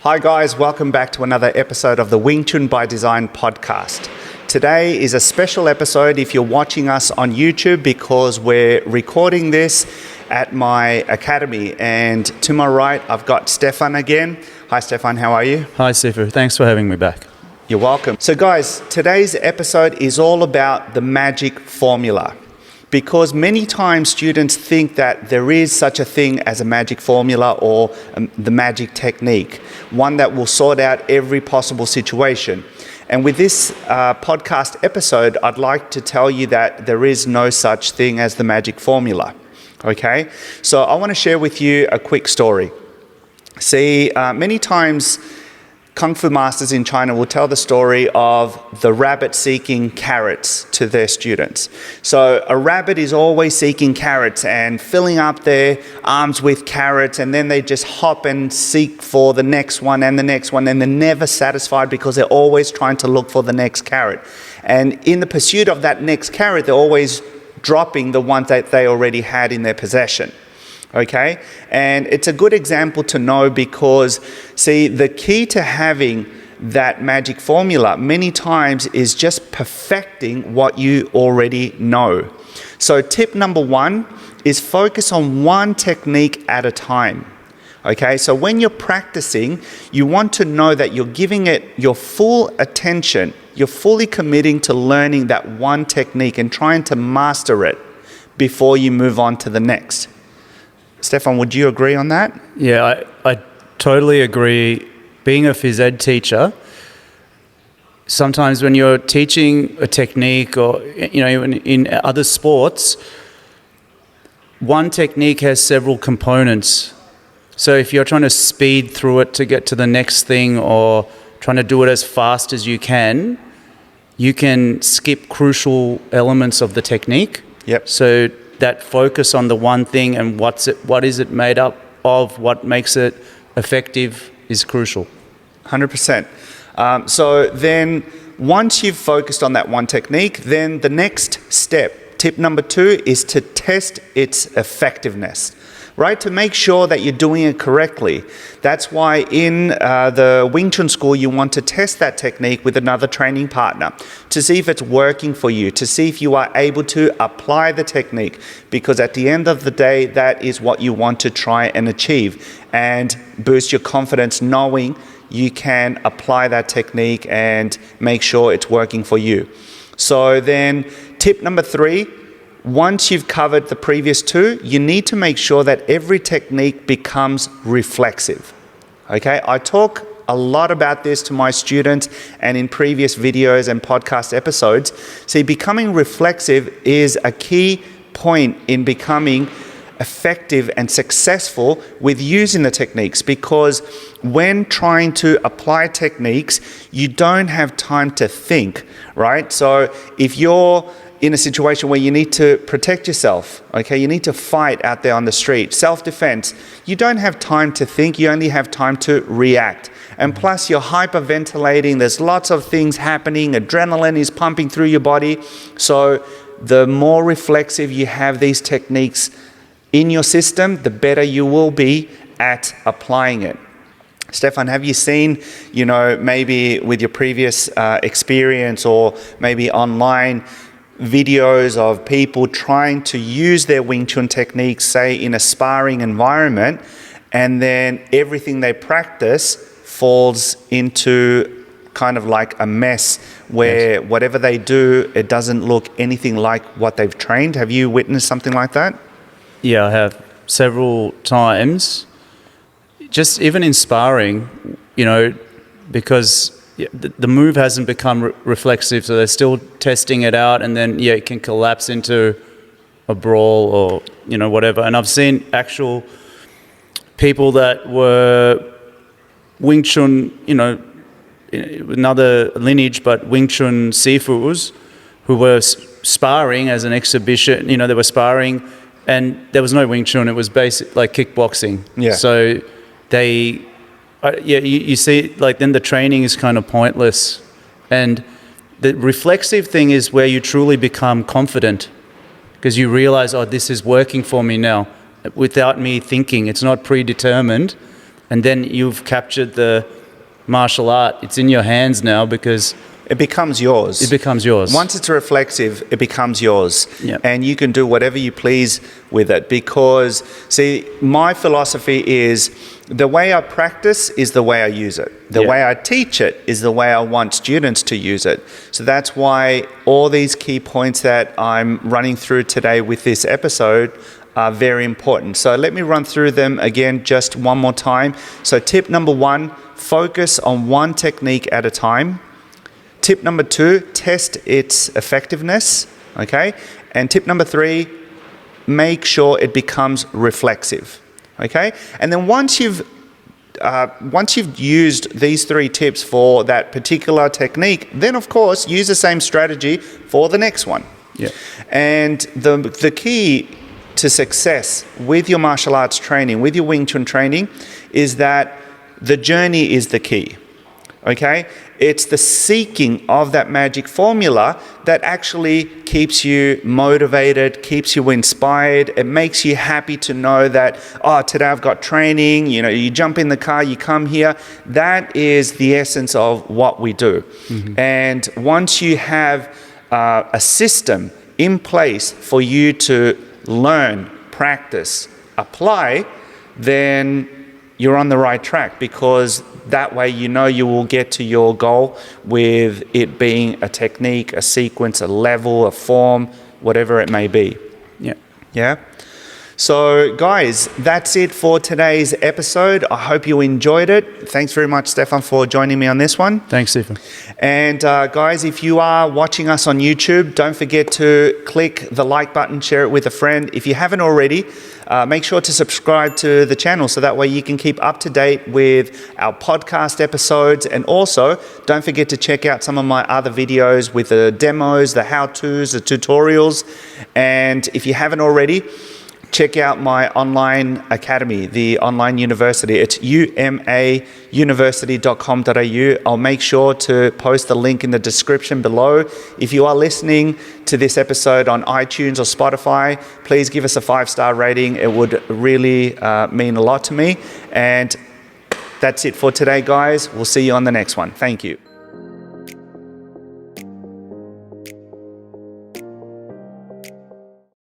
Hi guys, welcome back to another episode of the Wing Chun by Design podcast. Today is a special episode if you're watching us on YouTube because we're recording this at my academy. And to my right, I've got Stefan again. Hi Stefan, how are you? Hi SiFu, thanks for having me back. You're welcome. So guys, today's episode is all about the magic formula. Because many times students think that there is such a thing as a magic formula or the magic technique, one that will sort out every possible situation. And with this podcast episode, I'd like to tell you that there is no such thing as the magic formula. Okay? So I want to share with you a quick story. See, many times Kung Fu masters in China will tell the story of the rabbit seeking carrots to their students. So a rabbit is always seeking carrots and filling up their arms with carrots, and then they just hop and seek for the next one and the next one, and they're never satisfied because they're always trying to look for the next carrot. And in the pursuit of that next carrot, they're always dropping the ones that they already had in their possession. Okay, and it's a good example to know because, see, the key to having that magic formula many times is just perfecting what you already know. So tip number one is focus on one technique at a time. Okay, so when you're practicing, you want to know that you're giving it your full attention. You're fully committing to learning that one technique and trying to master it before you move on to the next. Stefan, would you agree on that? Yeah, I totally agree. Being a phys ed teacher, sometimes when you're teaching a technique or, in other sports, one technique has several components. So if you're trying to speed through it to get to the next thing or trying to do it as fast as you can skip crucial elements of the technique. Yep. So that focus on the one thing and what is it made up of, what makes it effective is crucial. 100%. So then once you've focused on that one technique, then the next step, tip number 2, is to test its effectiveness, right? To make sure that you're doing it correctly. That's why in the Wing Chun school, you want to test that technique with another training partner to see if it's working for you, to see if you are able to apply the technique, because at the end of the day, that is what you want to try and achieve and boost your confidence knowing you can apply that technique and make sure it's working for you. So then tip number 3, once you've covered the previous 2, you need to make sure that every technique becomes reflexive. Okay, I talk a lot about this to my students and in previous videos and podcast episodes. See, becoming reflexive is a key point in becoming effective and successful with using the techniques, because when trying to apply techniques, you don't have time to think, right? So if you're in a situation where you need to protect yourself, okay, you need to fight out there on the street, self-defense, you don't have time to think, you only have time to react. And plus you're hyperventilating, there's lots of things happening, adrenaline is pumping through your body. So the more reflexive you have these techniques in your system, the better you will be at applying it. Stefan, have you seen, maybe with your previous experience or maybe online videos of people trying to use their Wing Chun techniques, say in a sparring environment, and then everything they practice falls into kind of like a mess where whatever they do, it doesn't look anything like what they've trained? Have you witnessed something like that? Yeah, I have several times. Just even in sparring, because the move hasn't become reflexive, so they're still testing it out, and then it can collapse into a brawl or whatever. And I've seen actual people that were Wing Chun, another lineage, but Wing Chun SiFus who were sparring as an exhibition. They were sparring, and there was no Wing Chun. It was basic like kickboxing. Yeah. So they. You see, like then the training is kind of pointless. And the reflexive thing is where you truly become confident because you realize, this is working for me now without me thinking. It's not predetermined. And then you've captured the martial art. It's in your hands now because It becomes yours. it becomes yours. Once it's reflexive, it becomes yours. Yep. And you can do whatever you please with it because, see, my philosophy is the way I practice is the way I use it. The Yeah. way I teach it is the way I want students to use it. So that's why all these key points that I'm running through today with this episode are very important. So let me run through them again just one more time. So tip number 1, focus on one technique at a time. Tip number 2, test its effectiveness, okay? And tip number 3, make sure it becomes reflexive, okay? And then once you've used these 3 tips for that particular technique, then of course use the same strategy for the next one. Yeah. And the key to success with your martial arts training, with your Wing Chun training, is that the journey is the key. Okay? It's the seeking of that magic formula that actually keeps you motivated, keeps you inspired. It makes you happy to know that, oh, today I've got training. You know, you jump in the car, you come here. That is the essence of what we do. Mm-hmm. And once you have a system in place for you to learn, practice, apply, then you're on the right track, because that way you know you will get to your goal with it being a technique, a sequence, a level, a form, whatever it may be. Yeah. Yeah? So guys, that's it for today's episode. I hope you enjoyed it. Thanks very much, Stefan, for joining me on this one. Thanks, SiFu. And guys, if you are watching us on YouTube, don't forget to click the like button, share it with a friend. If you haven't already, make sure to subscribe to the channel so that way you can keep up to date with our podcast episodes. And also, don't forget to check out some of my other videos with the demos, the how-tos, the tutorials. And if you haven't already, check out my online academy, the online university. It's umauniversity.com.au. I'll make sure to post the link in the description below. If you are listening to this episode on iTunes or Spotify, please give us a 5-star rating. It would really mean a lot to me. And that's it for today, guys. We'll see you on the next one. Thank you.